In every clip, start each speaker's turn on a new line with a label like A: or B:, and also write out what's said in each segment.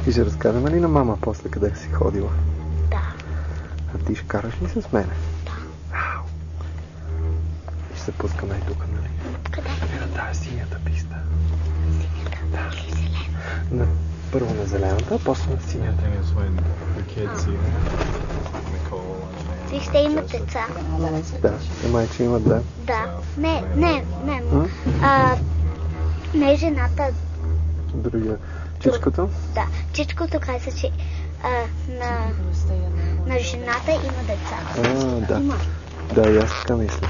A: И ще разкажем ли на мама после къде си ходила?
B: Да.
A: А ти ще караш ли с мене?
B: Да.
A: Ау. И ще се пускаме и тук, нали?
B: Къде?
A: На тази синята писта.
B: Синята или зелена?
A: Първо на зелената, а после на синята.
B: И ще имат деца.
A: Да, майче имат, да.
B: Да. Не. Не жената.
A: Другия. Чичкото?
B: Да. Чичкото каза, че на жената има деца.
A: Да.
B: Има.
A: Да, и аз така мисля.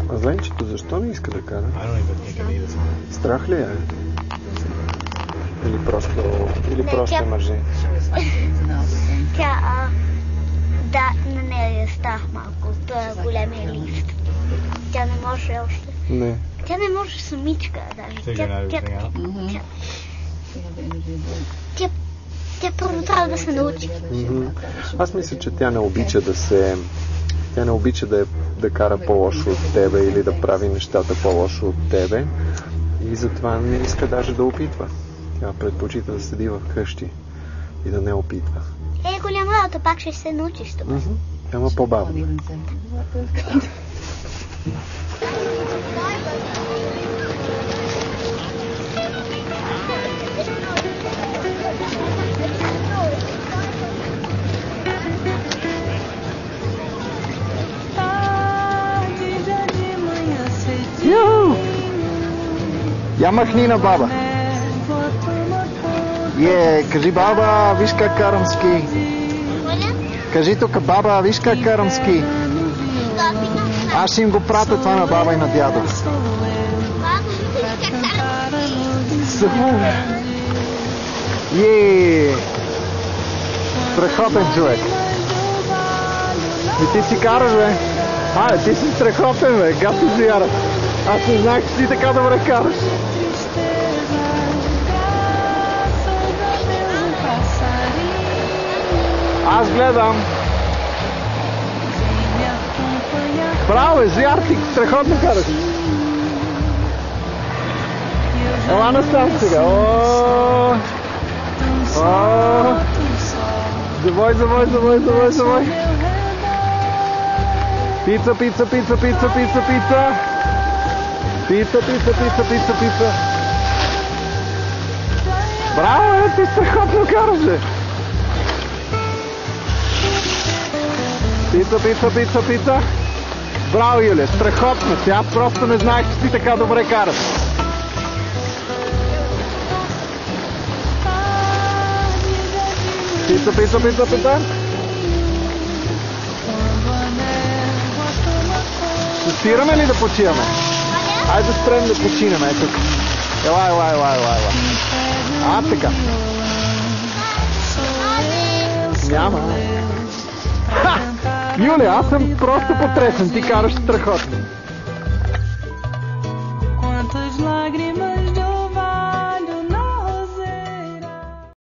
A: А Зленчето защо не иска да кара? Страх ли е? Или просто е мъже?
B: Тя, да, на нея стах малко от големия лист. Тя не може още.
A: Не.
B: Тя не може самичка даже. Тя първо трябва да се научи.
A: Аз мисля, че тя не обича Тя не обича да кара по-лошо от тебе или да прави нещата по-лошо от тебе. И затова не иска даже да опитва. Тя предпочита да седи в къщи и да не опитва.
B: Голяма работа, пак ще се научиш тук.
A: Ама по-бавно. Я махни на баба. Кажи баба, виж как карам ски. Кажи тук баба, виж как карам ски. Аз ще им го пратя това на баба и на дядо. Страхотен човек. И ти си караш, бе. Ти си страхотен, бе. Гати зияра. Аз не знаех, че ти така добре караш. Аз гледам. Браво, бе, Зияр, ти страхотно караш. Ела насам сега. Завой. Пица. Пица. Браво, ти страхотно караш, бе. Пица. Браво, Юлия, страхотно си. Аз просто не знаех, че ти така добре караш. Пица. Ще спираме ли да почиваме? Айде да спрем да починем, ето. Ела. Така. Няма. Юлия, аз съм просто потресен. Ти караш страхотно.